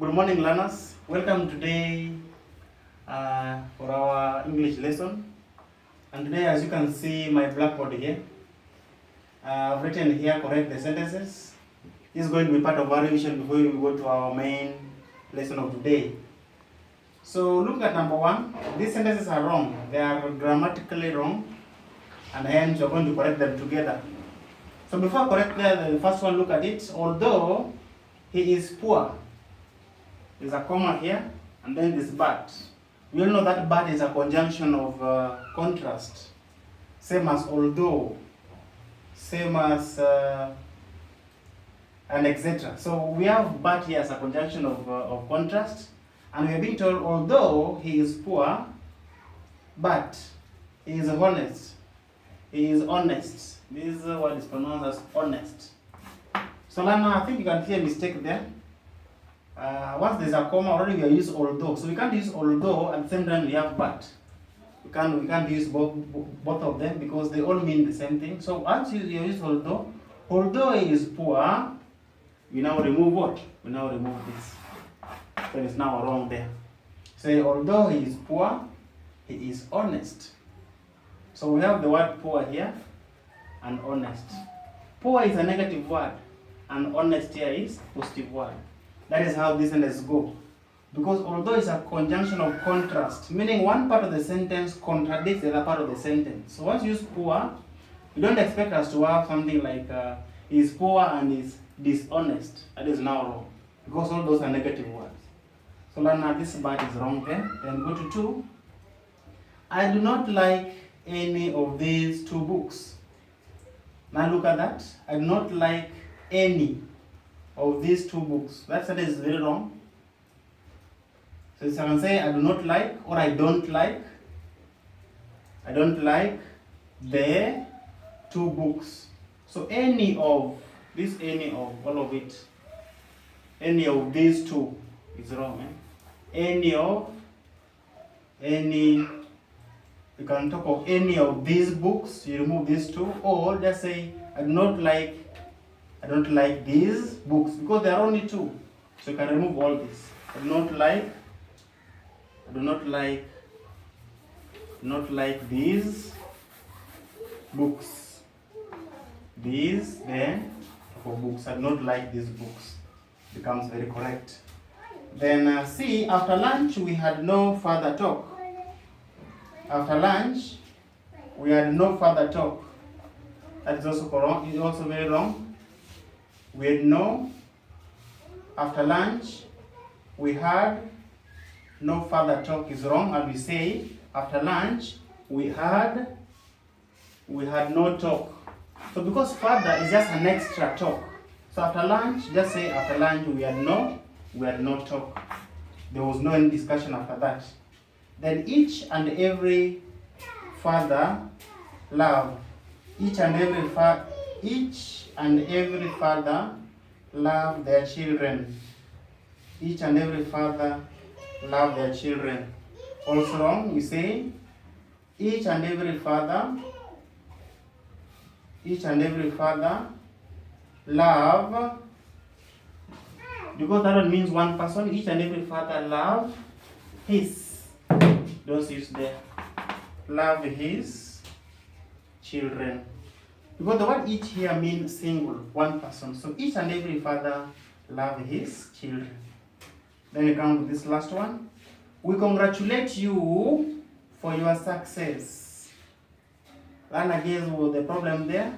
Good morning, learners. Welcome today for our English lesson. And today, as you can see my blackboard here, I've written here correct the sentences. This is going to be part of our revision before we go to our main lesson of today. So look at number one. These sentences are wrong. They are grammatically wrong, and hence we're going to correct them together. So before I correct the first one, look at it. Although he is poor, there's a comma here, and then this but. We all know that but is a conjunction of contrast. Same as although, same as and etc. So we have but here as a conjunction of contrast, and we are being told although he is poor, but he is honest. He is honest. This word is pronounced as honest. So Lana, I think you can see a mistake there. Once there's a comma, already we are using although. So we can't use although at the same time we have but. We can't use both of them because they all mean the same thing. So once you use although he is poor, we now remove what? We now remove this. So it's now wrong there. Say although he is poor, he is honest. So we have the word poor here and honest. Poor is a negative word and honest here is positive word. That is how these sentences go. Because although it's a conjunction of contrast, meaning one part of the sentence contradicts the other part of the sentence. So once you use poor, you don't expect us to have something like he is poor and is dishonest. That is now wrong. Because all those are negative words. So learn this part is wrong there. Then go to 2. I do not like any of these 2 books. Now look at that. I do not like any of these 2 books. That sentence is very wrong. So you can say I do not like or I don't like. I don't like the 2 books. So any of this, any of all of it, any of these 2 is wrong. Any of, any, you can talk of any of these books, you remove these 2, or just say I don't like these books because there are only 2. So you can remove all this. I do not like these books. These then for books. I do not like these books. Becomes very correct. Then C, after lunch we had no further talk. After lunch we had no further talk. That is also wrong. It's also very wrong. We had no, after lunch, we had no further talk is wrong, and we say after lunch we had no talk. So because further is just an extra talk. So after lunch, just say after lunch we had no talk. There was no any discussion after that. Then each and every father love. Each and every father love their children. Each and every father love their children. Also wrong, we say each and every father love, because that one means one person. Each and every father love his, don't use there, love his children. Because the word each here means single, one person. So each and every father love his children. Then you come to this last one. We congratulate you for your success. Learn again with the problem there.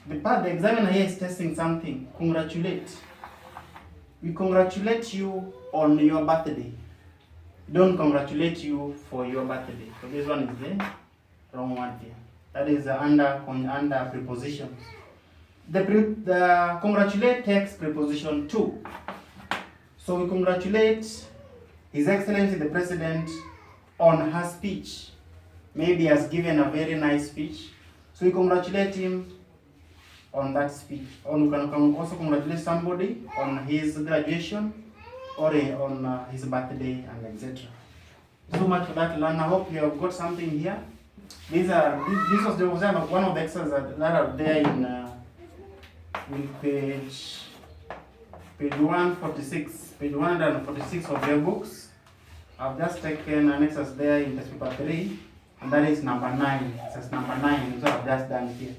The examiner here is testing something. Congratulate. We congratulate you on your birthday. Don't congratulate you for your birthday. So this one is the wrong one here. That is under prepositions. The congratulate takes preposition to. So we congratulate His Excellency the President on her speech. Maybe he has given a very nice speech. So we congratulate him on that speech. Or we can also congratulate somebody on his graduation or on his birthday and etc. So much for that, learn. I hope you have got something here. This was one of the exercises that are there in page page 146, page 146 of your books. I've just taken an exercise there in test paper 3, and that is number 9. Exercise number 9, so I've just done here.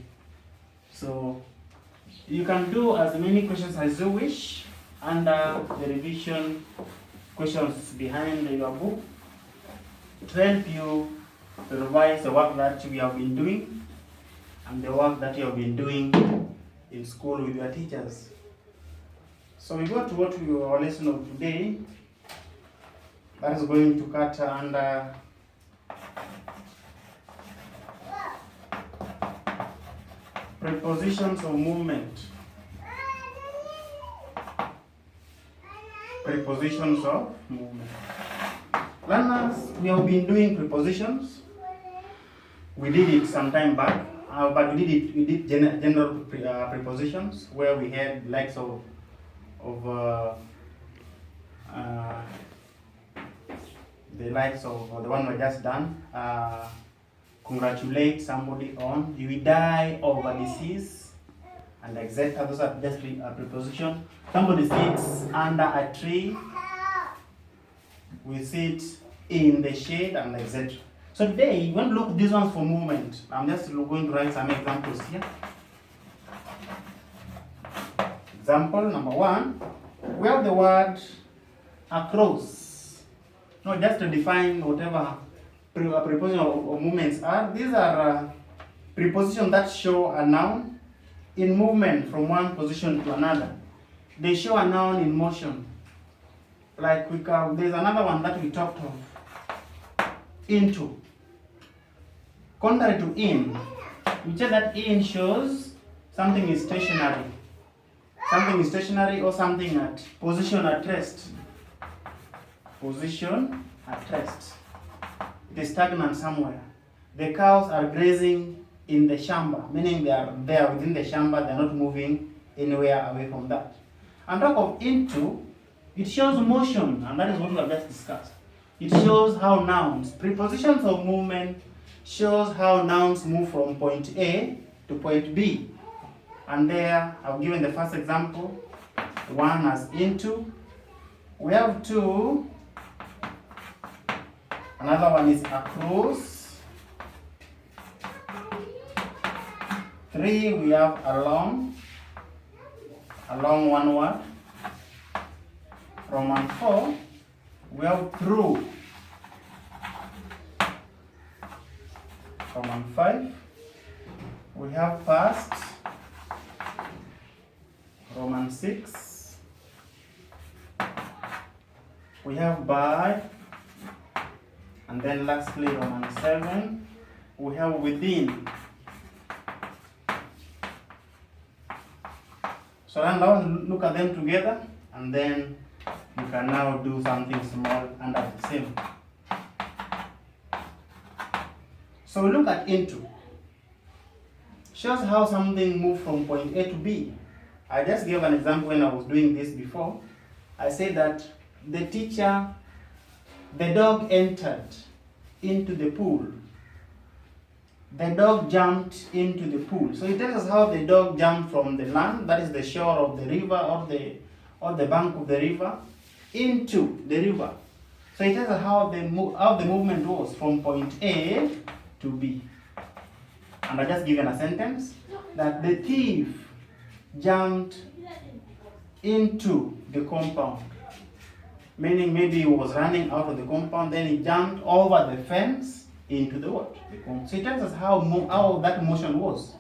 So you can do as many questions as you wish under the revision questions behind your book to help you to revise the work that we have been doing and the work that you have been doing in school with your teachers. So we go to what our lesson of today, that is going to cut under prepositions of movement. Prepositions of movement. Learners, we have been doing prepositions. We did it some time back, but we did general prepositions where we had likes of the likes of the one we just done. Congratulate somebody on, you die of a disease, and etc. Those are just a preposition. Somebody sits under a tree, we sit in the shade, and etc. So today, you want to look at these ones for movement. I'm just going to write some examples here. Example number 1, we have the word across. No, just to define whatever preposition or movements are. These are prepositions that show a noun in movement from one position to another. They show a noun in motion. Like there's another one that we talked of, into. Contrary to in, we said that in shows something is stationary. Something is stationary or something at position at rest. Position at rest. It is stagnant somewhere. The cows are grazing in the shamba, meaning they are there within the shamba, they are not moving anywhere away from that. On top of into, it shows motion, and that is what we have just discussed. It shows how nouns, prepositions of movement, shows how nouns move from point A to point B. And there, I've given the first example, one as into. We have 2. Another one is across. 3, we have along. Along one word. From 4, we have through. From 5, we have past. Roman 6, we have by, and then lastly Roman 7, we have within. So now look at them together, and then you can now do something small under the same. So we look at into. Shows how something moves from point A to B. I just gave an example when I was doing this before. I said that the dog entered into the pool. The dog jumped into the pool. So it tells us how the dog jumped from the land, that is the shore of the river or the bank of the river, into the river. So it tells us how the movement was from point A to B. And I just given a sentence that the thief jumped into the compound, meaning maybe he was running out of the compound, then he jumped over the fence into the what? The compound. So it tells us how that motion was,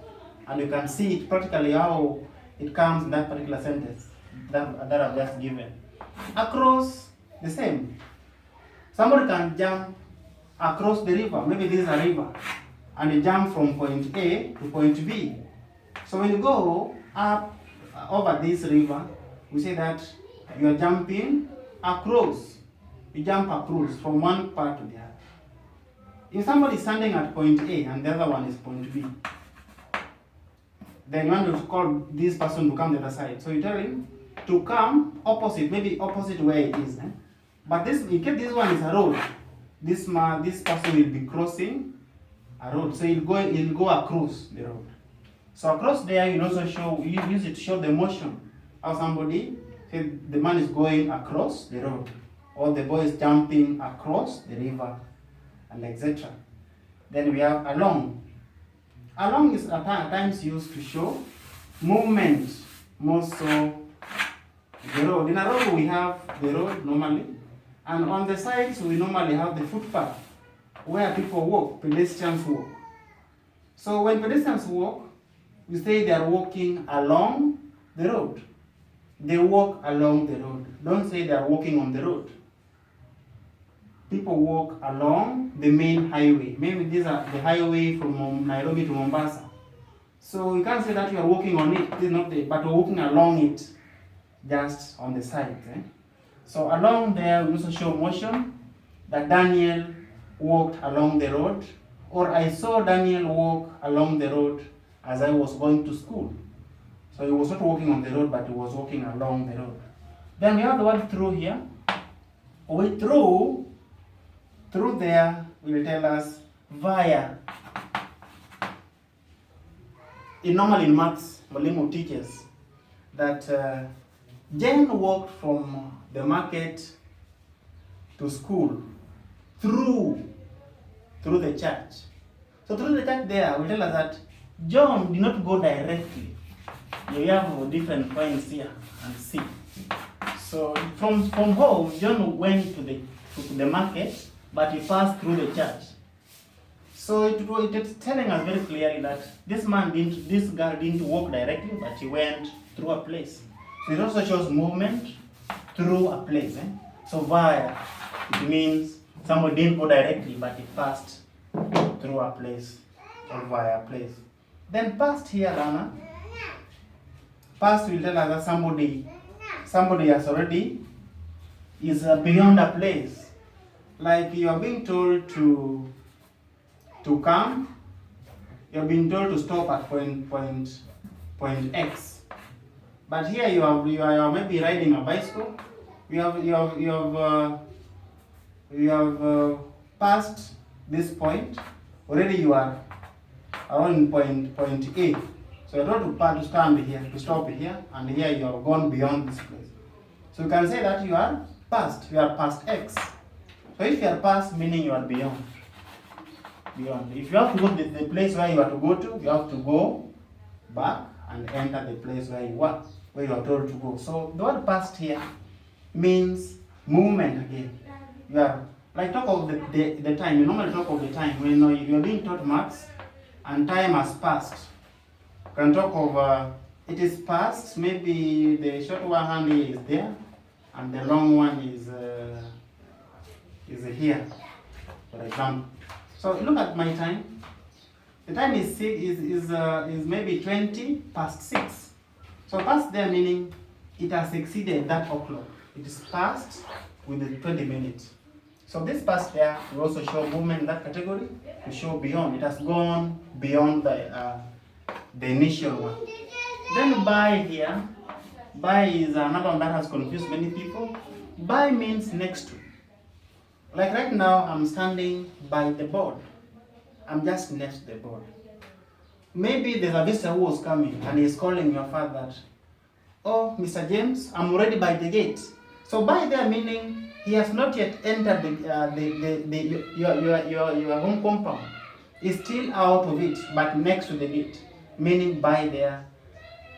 and you can see it practically how it comes in that particular sentence that I've just given. Across, the same. Somebody can jump across the river. Maybe this is a river, and you jump from point A to point B. So when you go up over this river, we say that you are jumping across. You jump across from one part to the other. If somebody is standing at point A and the other one is point B, then you want to call this person to come the other side. So you tell him to come opposite, maybe opposite where it is. But in case this one is a road, this person will be crossing a road. So he'll go across the road. So across there, you also use it to show the motion, how somebody Say the man is going across the road, or the boy is jumping across the river, and etc. Then we have along. Along is at times used to show movement, more so the road. In a road we have the road normally, and on the sides we normally have the footpath where people walk, pedestrians walk. So when pedestrians walk, we say they are walking along the road. They walk along the road. Don't say they are walking on the road. People walk along the main highway. Maybe these are the highway from Nairobi to Mombasa. So you can't say that you are walking on it. This is not the, but you're walking along it, just on the sides. So along there, we also show motion that Daniel walked along the road, or I saw Daniel walk along the road as I was going to school. So he was not walking on the road, but he was walking along the road. Then we have the word through here. With through there will tell us via. Normally in maths, Mwalimu teaches that Jane walked from the market to school through the church. So through the church there will tell us that John did not go directly. You have different points here and see. So from home, John went to the market, but he passed through the church. So it's telling us very clearly that this girl didn't walk directly, but he went through a place. So it also shows movement through a place. So via, it means somebody didn't go directly, but he passed through a place or via a place. Then past here, Lana. Past will tell us that somebody has already is beyond a place. Like you are being told to come, you are being told to stop at point X. But here you are maybe riding a bicycle. You have passed this point. Already you are around point A. So you're told to stand here, to stop here, and here you have gone beyond this place. So you can say that you are past X. So if you are past, meaning you are beyond. If you have to go to the place where you are to go to, you have to go back and enter the place where you are told to go. So the word past here means movement again. You are like talk of the time. You normally talk of the time when you are being taught maths and time has passed. You can talk of it is past. Maybe the short one hand here is there, and the long one is here, for example. So look at my time. The time is maybe 20 past 6. So past there meaning it has exceeded that o'clock. It is past with the 20 minutes. So this past there will also show movement in that category to show beyond. It has gone beyond the initial one. Then by here, by is another one that has confused many people. By means next to. Like right now, I'm standing by the board. I'm just next to the board. Maybe there's a visitor who was coming and he's calling your father that, oh, Mr. James, I'm already by the gate. So by there meaning he has not yet entered your home compound. He's still out of it, but next to the gate. Meaning by there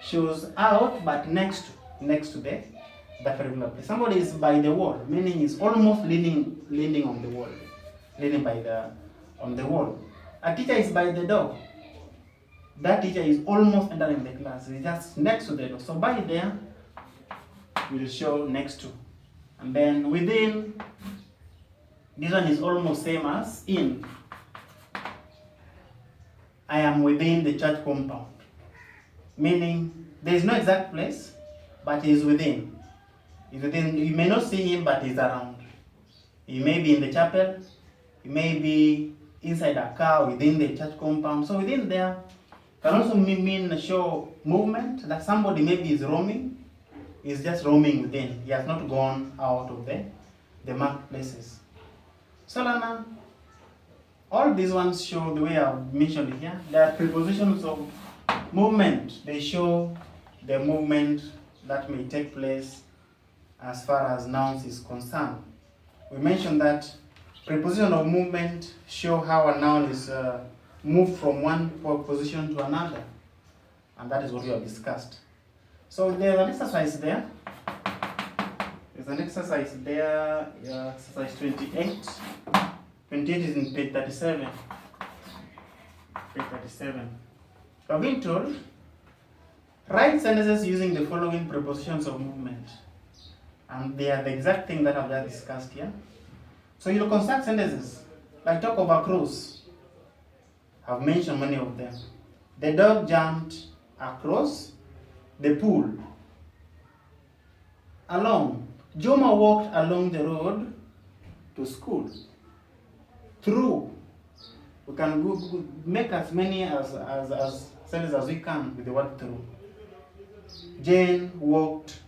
shows out, but next to the particular place. Somebody is by the wall, meaning he's almost leaning on the wall, leaning on the wall. A teacher is by the door. That teacher is almost entering the class. He's just next to the door. So by there will show next to, and then within. This one is almost same as in. I am within the church compound, meaning there is no exact place, but he is within. He's within. You may not see him, but he's around. He may be in the chapel. He may be inside a car within the church compound. So within there can also mean show movement, that somebody maybe is roaming. He's just roaming within. He has not gone out of the marked places. So Lana, all these ones show the way I've mentioned here. They are prepositions of movement. They show the movement that may take place as far as nouns is concerned. We mentioned that preposition of movement show how a noun is moved from one position to another, and that is what we have discussed. So there's an exercise there. There's an exercise there, exercise 28. 28 is in page 37. Page 37. We have been told, write sentences using the following prepositions of movement. And they are the exact thing that I've just discussed here. So you'll construct sentences, like talk of a cruise. I've mentioned many of them. The dog jumped across the pool. Along. Juma walked along the road to school. Through. We can make as many as sentences as we can with the word through. Jane walked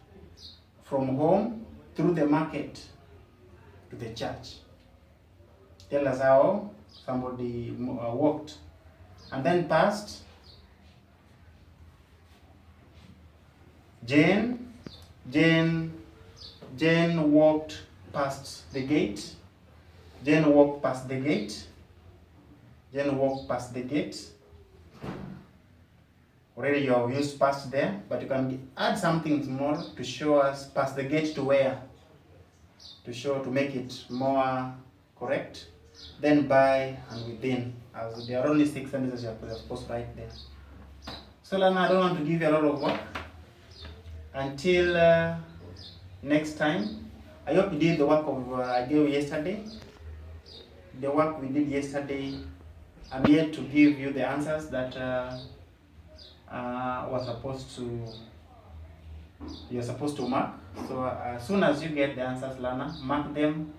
from home through the market to the church. Tell us how somebody walked. And then past. Jane walked past the gate. Jane walked past the gate. Jane walked past the gate. Already you have used past there, but you can add something more to show us past the gate to where. To make it more correct. Then by and within, as there are only 6 sentences you're supposed to write there. So Lana, I don't want to give you a lot of work. Until next time, I hope you did the work of I gave yesterday. The work we did yesterday, I'm yet to give you the answers that you're supposed to mark. So as soon as you get the answers, Lana, mark them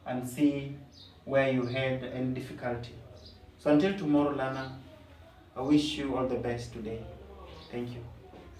and see where you had any difficulty. So until tomorrow, Lana, I wish you all the best today. Thank you.